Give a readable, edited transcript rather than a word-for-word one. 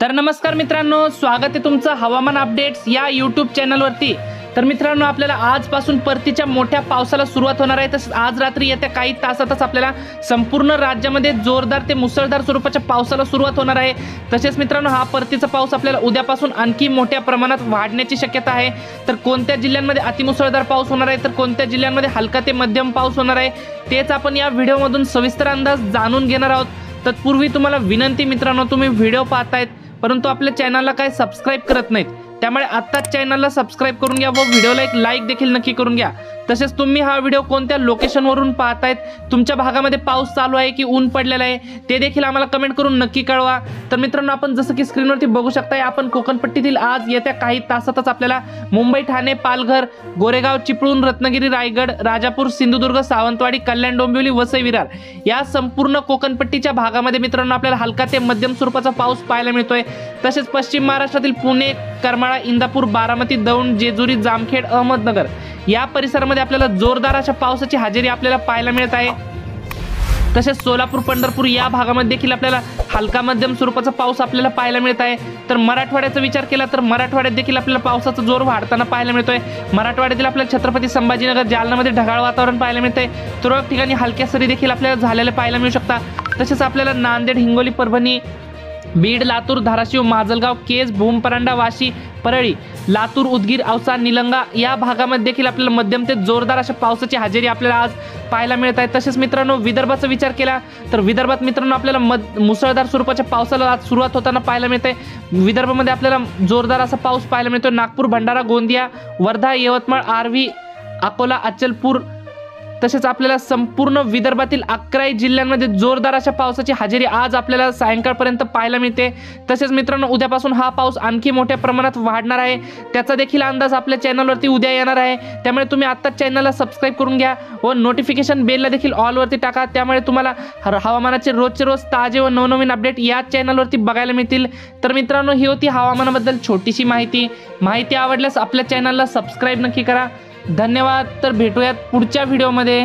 तर नमस्कार मित्रांनो, स्वागत आहे तुमचं हवामान अपडेट्स या यूट्यूब चॅनलवरती। तर मित्रांनो, आपल्याला आजपासून परतीच्या मोठ्या पावसाला सुरुवात होणार आहे। तसंच आज रात्री येत्या काही तासातच आपल्याला संपूर्ण राज्यामध्ये जोरदार ते मुसळधार स्वरूपाच्या पावसाला सुरुवात होणार आहे। तसेच मित्रांनो, हा परतीचा पाऊस आपल्याला उद्यापासून आणखी मोठ्या प्रमाणात वाढण्याची शक्यता आहे। तर कोणत्या जिल्ह्यांमध्ये अतिमुसळधार पाऊस होणार आहे, तर कोणत्या जिल्ह्यांमध्ये हलका ते मध्यम पाऊस होणार आहे, तेच आपण या व्हिडिओमधून सविस्तर अंदाज जाणून घेणार आहोत। तत्पूर्वी तुम्हाला विनंती मित्रांनो, तुम्ही व्हिडिओ पाहतायत परंतु आपल्या चॅनलला काय सबस्क्राइब करत नाहीत, त्यामुळे आत्ताच चॅनलला सबस्क्राइब करून घ्या व व्हिडिओला एक लाईक देखील नक्की करून घ्या। तसेच तुम्ही हा व्हिडिओ कोणत्या लोकेशनवरून पाहतायत, तुमच्या भागामध्ये पाऊस चालू आहे की ऊन पडलेला आहे, ते देखील आम्हाला कमेंट करून नक्की कळवा। तर मित्रांनो, आपण जसं की स्क्रीनवरती बघू शकताय, आपण कोकणपट्टीतील आज येत्या काही तासातच आपल्याला मुंबई, ठाणे, पालघर, गोरेगाव, चिपळूण, रत्नागिरी, रायगड, राजापूर, सिंधुदुर्ग, सावंतवाडी, कल्याण, डोंबिवली, वसई, विरार या संपूर्ण कोकणपट्टीच्या भागामध्ये मित्रांनो आपल्याला हलका ते मध्यम स्वरूपाचा पाऊस पाहायला मिळतोय। तसेच पश्चिम महाराष्ट्रातील पुणे, करमाळा, इंदापूर, बारामती, दौंड, जेजुरी, जामखेड, अहमदनगर या परिसरामध्ये आपल्याला जोरदार अशा पावसाची हजेरी आपल्याला पाहायला मिळत आहे। तसेच सोलापूर, पंढरपूर या भागामध्ये देखील आपल्याला हलका मध्यम स्वरूपाचा पाऊस आपल्याला पाहायला मिळत आहे। तर मराठवाड्याचा विचार केला तर मराठवाड्यात देखील आपल्याला पावसाचा जोर वाढताना पाहायला मिळतोय। मराठवाड्यातील आपल्याला छत्रपती संभाजीनगर, जालनामध्ये ढगाळ वातावरण पाहायला मिळतंय। तुरळक ठिकाणी हलक्या सरी देखील आपल्याला झालेल्या पाहायला मिळू शकतात। तसेच आपल्याला नांदेड, हिंगोली, परभणी, बीड, लातूर, धाराशिव, माजलगाव, केज, भूमपरांडा, वाशी, परळी, लातूर, उदगीर, औसा, निलंगा या भागामध्ये देखील आपल्याला मध्यम ते जोरदार अशा पावसाची हजेरी आपल्याला आज पाहायला मिळत आहे। तसेच मित्रांनो, विदर्भाचा विचार केला तर विदर्भात मित्रांनो आपल्याला मुसळधार स्वरूपाच्या पावसाला आज सुरुवात होताना पाहायला मिळते। विदर्भामध्ये आपल्याला जोरदार असा पाऊस पाहायला मिळतो। नागपूर, भंडारा, गोंदिया, वर्धा, यवतमाळ, आर्वी, अकोला, अचलपूर तसेच आपल्याला संपूर्ण विदर्भातील 11 जिल्ह्यांमध्ये जोरदार अशा पावसाची हजेरी आज आपल्याला सायंकाळपर्यंत पाहायला मिळते। तसेच मित्रांनो, उद्यापासून हा पाऊस आणखी मोठ्या प्रमाणात वाढणार आहे, त्याचा देखील अंदाज आपल्या चॅनलवरती उद्या येणार आहे। त्यामुळे तुम्ही आत्ताच चॅनलला सबस्क्राइब करून घ्या व नोटिफिकेशन बेलला देखील ऑलवरती टाका, त्यामुळे तुम्हाला हवामानाचे रोजचे रोज ताजे व नवनवीन अपडेट या चॅनलवरती बघायला मिळतील। तर मित्रांनो, ही होती हवामानाबद्दल छोटीशी माहिती आवडल्यास आपल्या चॅनलला सबस्क्राइब नक्की करा। धन्यवाद। तर भेटूयात पुढच्या व्हिडिओमध्ये।